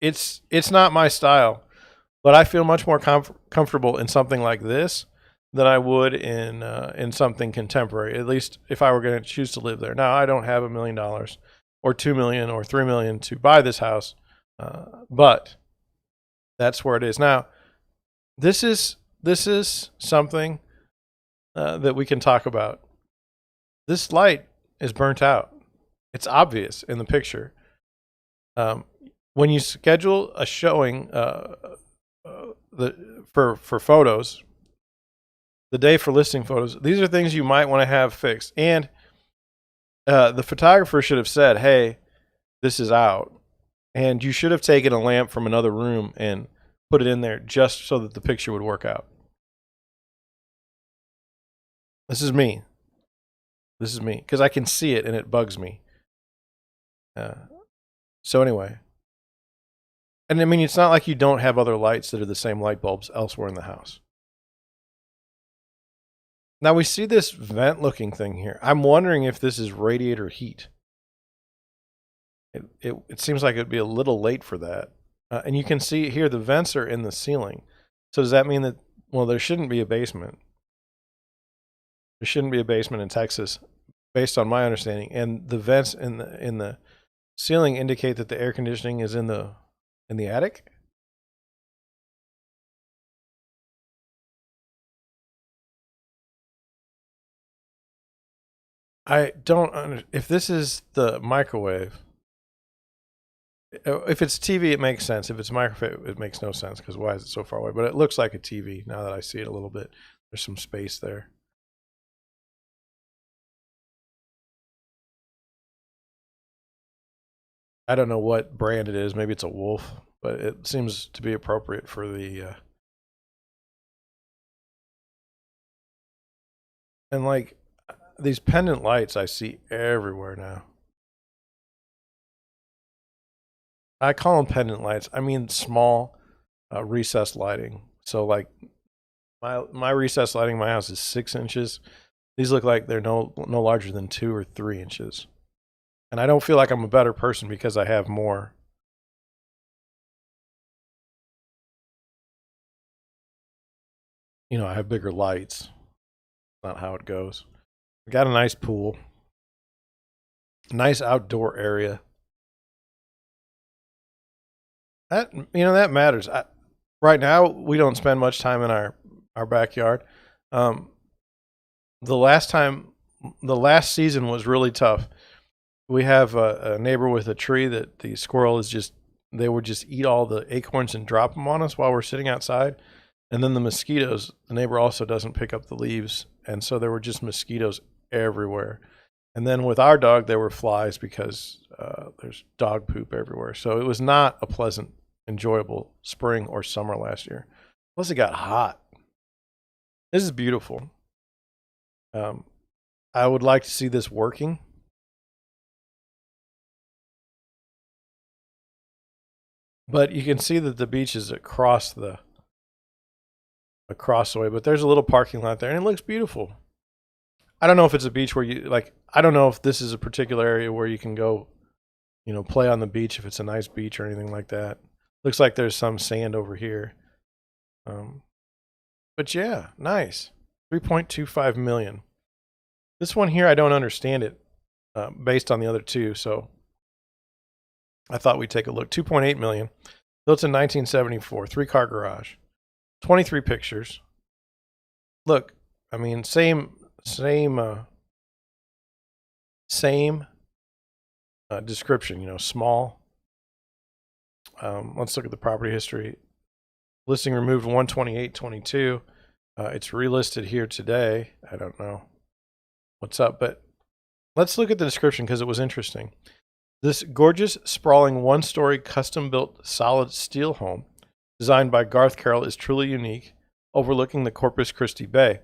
It's not my style, but I feel much more comfortable in something like this than I would in something contemporary. At least if I were going to choose to live there. Now, I don't have $1 million or $2 million or $3 million to buy this house, but that's where it is. Now, this is something that we can talk about. This light is burnt out. It's obvious in the picture. When you schedule a showing for photos, the day for listing photos, these are things you might want to have fixed. And the photographer should have said, hey, this is out. And you should have taken a lamp from another room and put it in there just so that the picture would work out. This is me. This is me, because I can see it and it bugs me. So anyway. And I mean, it's not like you don't have other lights that are the same light bulbs elsewhere in the house. Now we see this vent looking thing here. I'm wondering if this is radiator heat. It seems like it'd be a little late for that. And you can see here the vents are in the ceiling. So does that mean that, well, there shouldn't be a basement. There shouldn't be a basement in Texas, based on my understanding. And the vents in the ceiling indicate that the air conditioning is in the attic. I don't if this is the microwave. If it's TV, it makes sense. If it's microwave, it makes no sense, because why is it so far away? But it looks like a TV now that I see it a little bit. There's some space there. I don't know what brand it is. Maybe it's a Wolf, but it seems to be appropriate for the. And like these pendant lights, I see everywhere now. I call them pendant lights. I mean small recessed lighting. So like my recessed lighting in my house is 6 inches. These look like they're no larger than 2 or 3 inches. And I don't feel like I'm a better person because I have more. I have bigger lights. Not how it goes. I got a nice pool. Nice outdoor area. That matters. Right now, we don't spend much time in our backyard. The last season was really tough. We have a neighbor with a tree that the squirrel they would just eat all the acorns and drop them on us while we're sitting outside. And then the mosquitoes, the neighbor also doesn't pick up the leaves. And so there were just mosquitoes everywhere. And then with our dog, there were flies because there's dog poop everywhere. So it was not a pleasant, enjoyable spring or summer last year. Plus it got hot. This is beautiful. I would like to see this working. But you can see that the beach is across the across the way, but there's a little parking lot there, and it looks beautiful. I don't know if it's a beach where you like. I don't know if this is a particular area where you can go, play on the beach if it's a nice beach or anything like that. Looks like there's some sand over here. But yeah, nice. 3.25 million. This one here, I don't understand it based on the other two, so I thought we'd take a look. 2.8 million. Built in 1974, 3-car garage. 23 pictures. Look, I mean, same description, small. Let's look at the property history. Listing removed 1/28/22. It's relisted here today. I don't know what's up, but let's look at the description because it was interesting. This gorgeous, sprawling, one-story, custom-built, solid steel home designed by Garth Carroll is truly unique, overlooking the Corpus Christi Bay.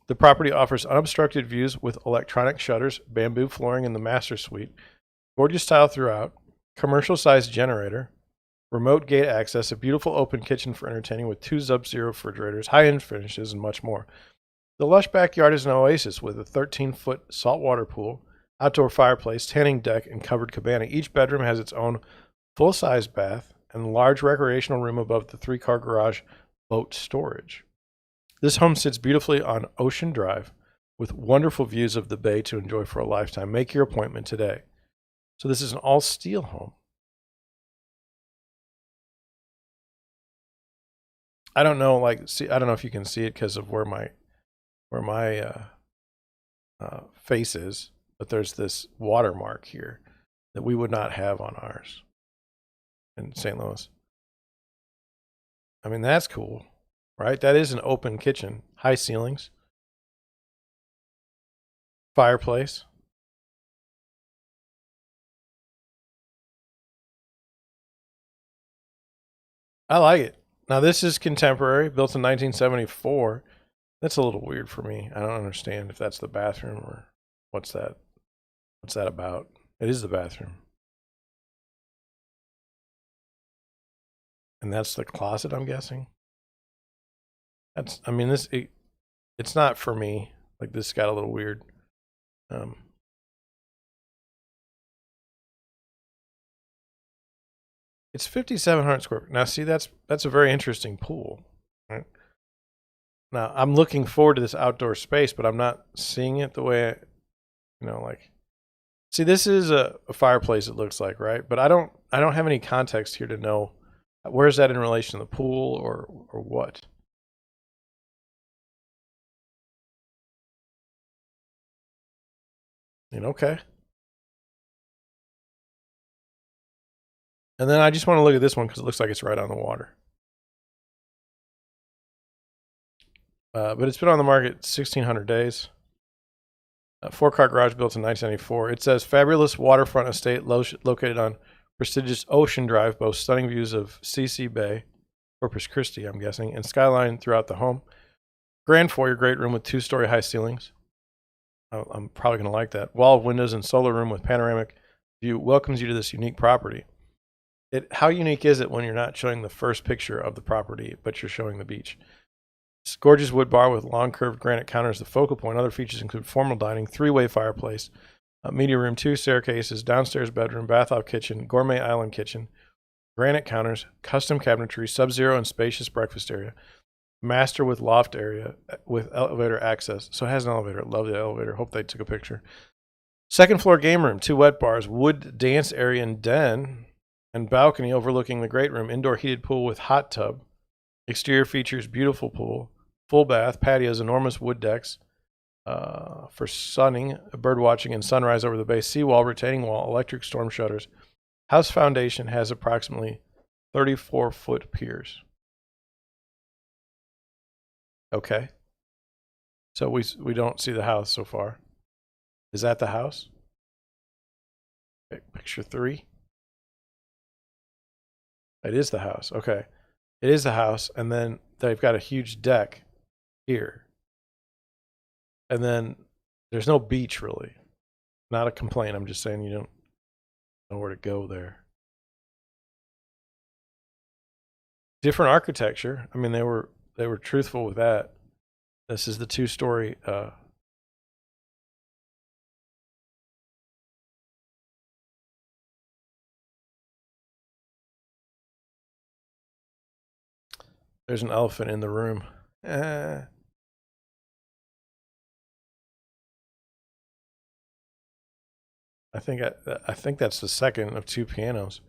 The property offers unobstructed views with electronic shutters, bamboo flooring in the master suite, gorgeous tile throughout, commercial-sized generator, remote gate access, a beautiful open kitchen for entertaining with 2 Sub-Zero refrigerators, high-end finishes, and much more. The lush backyard is an oasis with a 13-foot saltwater pool, outdoor fireplace, tanning deck, and covered cabana. Each bedroom has its own full-size bath and large recreational room above the 3-car garage boat storage. This home sits beautifully on Ocean Drive with wonderful views of the bay to enjoy for a lifetime. Make your appointment today. So this is an all-steel home. I don't know, I don't know if you can see it because of where my face is, but there's this watermark here that we would not have on ours in St. Louis. I mean, that's cool, right? That is an open kitchen, high ceilings, fireplace. I like it. Now, this is contemporary, built in 1974. That's a little weird for me. I don't understand if that's the bathroom or what's that? What's that about? It is the bathroom. And that's the closet, I'm guessing. It's not for me. Like, this got a little weird. It's 5,700 square feet. Now, see, that's a very interesting pool. Right? Now, I'm looking forward to this outdoor space, but I'm not seeing it the way, see, this is a fireplace, it looks like, right? But I don't have any context here to know where's that in relation to the pool or what. Okay. And then I just want to look at this one because it looks like it's right on the water. But it's been on the market 1,600 days. 4-car garage built in 1994. It says fabulous waterfront estate located on prestigious Ocean Drive, boasts stunning views of CC Bay, Corpus Christi, I'm guessing, and skyline throughout the home. Grand foyer, great room with 2-story high ceilings. I'm probably going to like that. Wall of windows and solar room with panoramic view welcomes you to this unique property. How unique is it when you're not showing the first picture of the property, but you're showing the beach? It's gorgeous wood bar with long curved granite counters, the focal point. Other features include formal dining, 3-way fireplace, media room, 2 staircases, downstairs bedroom, bath-off kitchen, gourmet island kitchen, granite counters, custom cabinetry, Sub-Zero and spacious breakfast area, master with loft area with elevator access. So it has an elevator. Love the elevator. Hope they took a picture. 2nd floor game room, 2 wet bars, wood dance area and den, and balcony overlooking the great room, indoor heated pool with hot tub. Exterior features beautiful pool, full bath, patios, enormous wood decks for sunning, bird watching, and sunrise over the bay. Seawall, retaining wall, electric storm shutters. House foundation has approximately 34-foot piers. Okay. So we don't see the house so far. Is that the house? Okay, picture 3. It is the house. Okay. It is the house. And then they've got a huge deck here. And then there's no beach really. Not a complaint. I'm just saying you don't know where to go there. Different architecture. I mean, they were they were truthful with that. This is the 2-story. There's an elephant in the room. I think that's the second of 2 pianos.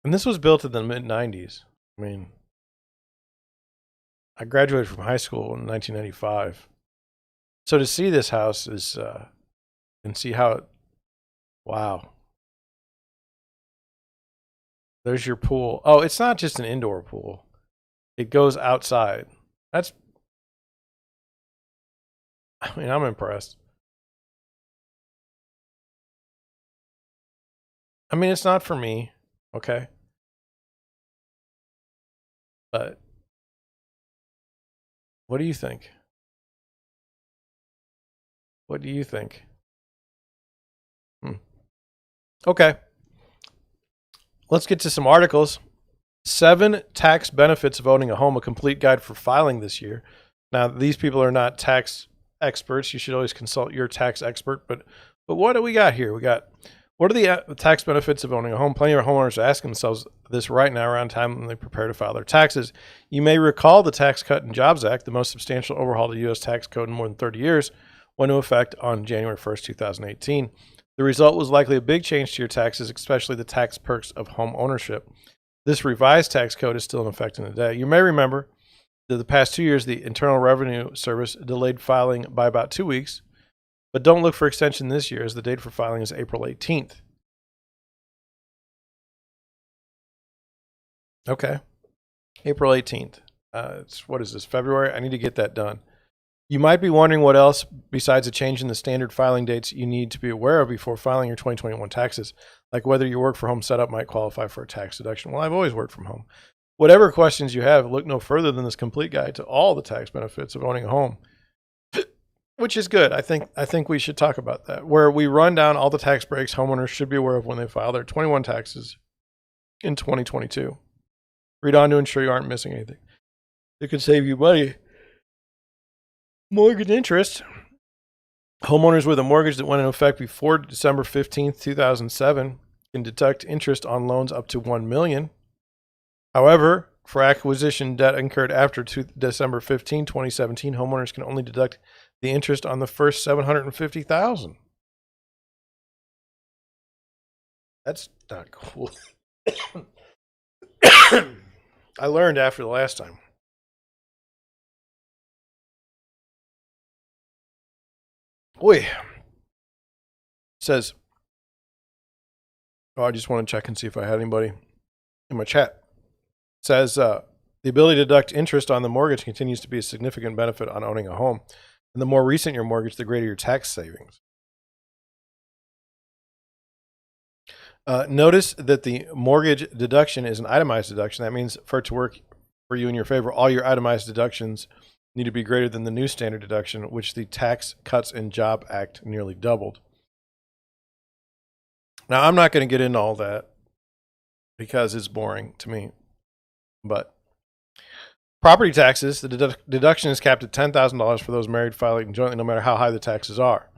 And this was built in the mid-90s. I mean, I graduated from high school in 1995. So to see this house is, and see how it, wow. There's your pool. Oh, it's not just an indoor pool. It goes outside. That's, I mean, I'm impressed. I mean, it's not for me, okay? But what do you think? What do you think? Okay. Let's get to some articles. 7 tax benefits of owning a home, a complete guide for filing this year. Now, these people are not tax experts. You should always consult your tax expert. But what do we got here? We got, what are the tax benefits of owning a home? Plenty of homeowners are asking themselves this right now around time when they prepare to file their taxes. You may recall the Tax Cut and Jobs Act, the most substantial overhaul to the U.S. tax code in more than 30 years, went into effect on January 1st, 2018. The result was likely a big change to your taxes, especially the tax perks of home ownership. This revised tax code is still in effect today. You may remember that the past 2 years, the Internal Revenue Service delayed filing by about 2 weeks, but don't look for extension this year as the date for filing is April 18th. Okay. April 18th. What is this, February? I need to get that done. You might be wondering what else, besides a change in the standard filing dates, you need to be aware of before filing your 2021 taxes, like whether your work from home setup might qualify for a tax deduction. Well, I've always worked from home. Whatever questions you have, look no further than this complete guide to all the tax benefits of owning a home, which is good. I think we should talk about that, where we run down all the tax breaks homeowners should be aware of when they file their 21 taxes in 2022. Read on to ensure you aren't missing anything. It could save you money. Mortgage interest. Homeowners with a mortgage that went into effect before December 15th, 2007 can deduct interest on loans up to $1 million. However, for acquisition debt incurred after December 15, 2017, homeowners can only deduct the interest on the first $750,000. That's not cool. I learned after the last time. Boy, says, oh, I just want to check and see if I had anybody in my chat. It says, the ability to deduct interest on the mortgage continues to be a significant benefit on owning a home. And the more recent your mortgage, the greater your tax savings. Notice that the mortgage deduction is an itemized deduction. That means for it to work for you in your favor, all your itemized deductions need to be greater than the new standard deduction, which the Tax Cuts and Jobs Act nearly doubled. Now, I'm not going to get into all that because it's boring to me. But property taxes, the deduction is capped at $10,000 for those married filing jointly, no matter how high the taxes are.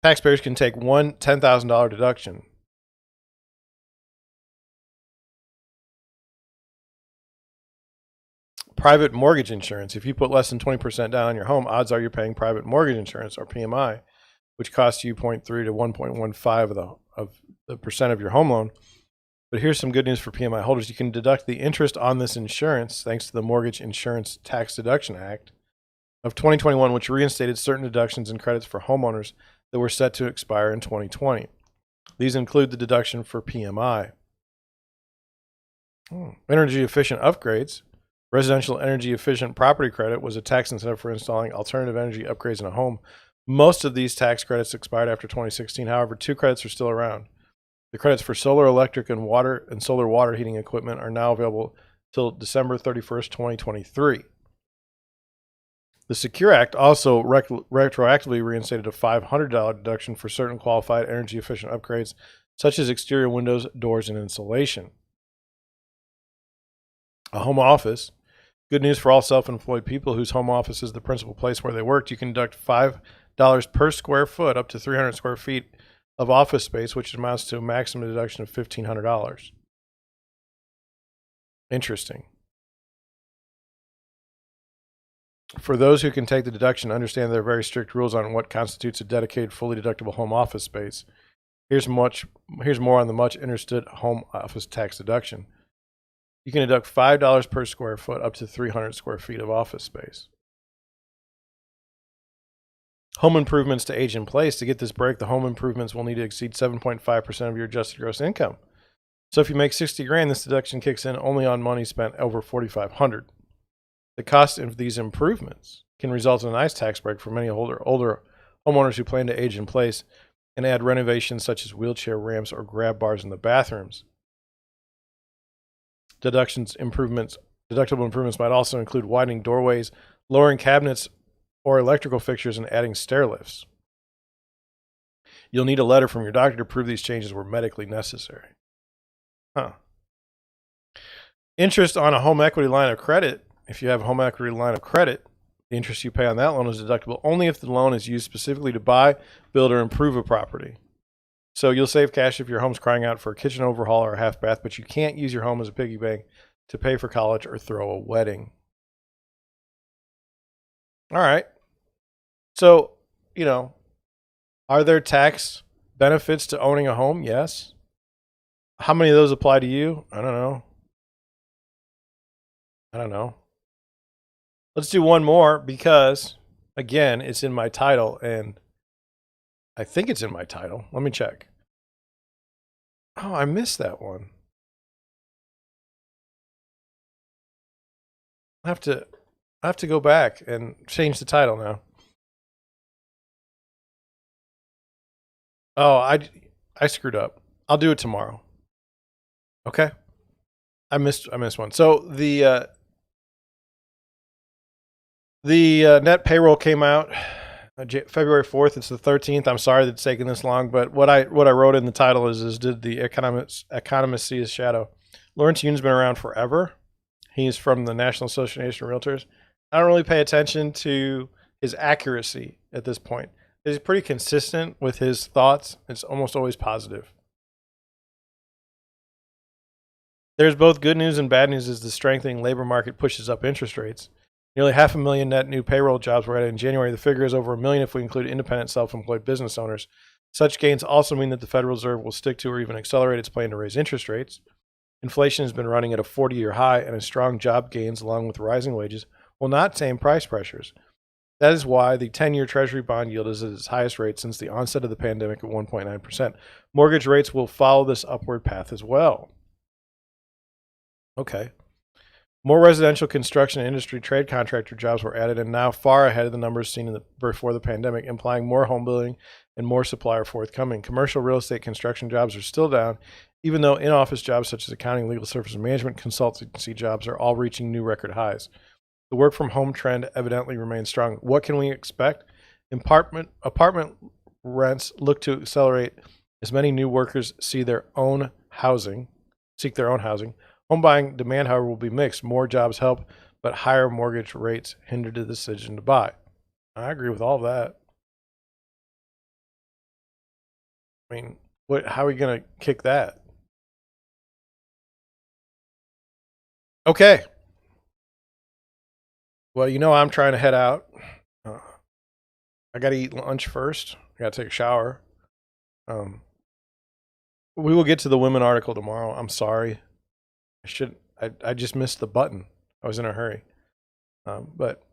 Taxpayers can take one $10,000 deduction. Private mortgage insurance. If you put less than 20% down on your home, odds are you're paying private mortgage insurance, or PMI, which costs you 0.3 to 1.15 of the percent of your home loan. But here's some good news for PMI holders. You can deduct the interest on this insurance thanks to the Mortgage Insurance Tax Deduction Act of 2021, which reinstated certain deductions and credits for homeowners that were set to expire in 2020. These include the deduction for PMI. Energy efficient upgrades. Residential energy efficient property credit was a tax incentive for installing alternative energy upgrades in a home. Most of these tax credits expired after 2016. However, 2 credits are still around. The credits for solar, electric, and water and solar water heating equipment are now available till December 31st, 2023. The Secure Act also retroactively reinstated a $500 deduction for certain qualified energy efficient upgrades, such as exterior windows, doors, and insulation. A home office. Good news for all self-employed people whose home office is the principal place where they worked. You can deduct $5 per square foot up to 300 square feet of office space, which amounts to a maximum deduction of $1,500. Interesting. For those who can take the deduction, understand there are very strict rules on what constitutes a dedicated, fully deductible home office space. Here's more on the much understood home office tax deduction. You can deduct $5 per square foot up to 300 square feet of office space. Home improvements to age in place. To get this break, the home improvements will need to exceed 7.5% of your adjusted gross income. So if you make 60 grand, this deduction kicks in only on money spent over 4,500. The cost of these improvements can result in a nice tax break for many older homeowners who plan to age in place and add renovations such as wheelchair ramps or grab bars in the bathrooms. Deductible improvements might also include widening doorways, lowering cabinets or electrical fixtures, and adding stair lifts. You'll need a letter from your doctor to prove these changes were medically necessary. Interest on a home equity line of credit. If you have a home equity line of credit, the interest you pay on that loan is deductible only if the loan is used specifically to buy, build, or improve a property. So you'll save cash if your home's crying out for a kitchen overhaul or a half bath, but you can't use your home as a piggy bank to pay for college or throw a wedding. All right. So, are there tax benefits to owning a home? Yes. How many of those apply to you? I don't know. Let's do one more because, again, it's in my title, and I think it's in my title. Let me check. Oh, I missed that one. I have to go back and change the title now. Oh, I screwed up. I'll do it tomorrow. Okay. I missed one. So the net payroll came out February 4th. It's the 13th. I'm sorry that it's taking this long, but what I wrote in the title is did the economist see his shadow? Lawrence Yune's been around forever. He's from the National Association of Realtors. I don't really pay attention to his accuracy at this point. He's pretty consistent with his thoughts. It's almost always positive. There's both good news and bad news as the strengthening labor market pushes up interest rates. Nearly 500,000 net new payroll jobs were added in January. The figure is over 1 million if we include independent self-employed business owners. Such gains also mean that the Federal Reserve will stick to or even accelerate its plan to raise interest rates. Inflation has been running at a 40-year high, and strong job gains along with rising wages will not tame price pressures. That is why the 10-year Treasury bond yield is at its highest rate since the onset of the pandemic at 1.9%. Mortgage rates will follow this upward path as well. Okay. More residential construction and industry trade contractor jobs were added and now far ahead of the numbers seen before the pandemic, implying more home building and more supply are forthcoming. Commercial real estate construction jobs are still down, even though in-office jobs such as accounting, legal service, and management consultancy jobs are all reaching new record highs. The work from home trend evidently remains strong. What can we expect? Apartment rents look to accelerate as many new workers seek their own housing. Home buying demand, however, will be mixed. More jobs help, but higher mortgage rates hinder the decision to buy. I agree with all that. I mean, how are we going to kick that? Okay. Well, I'm trying to head out. I got to eat lunch first. I got to take a shower. We will get to the women article tomorrow. I'm sorry. I just missed the button. I was in a hurry. But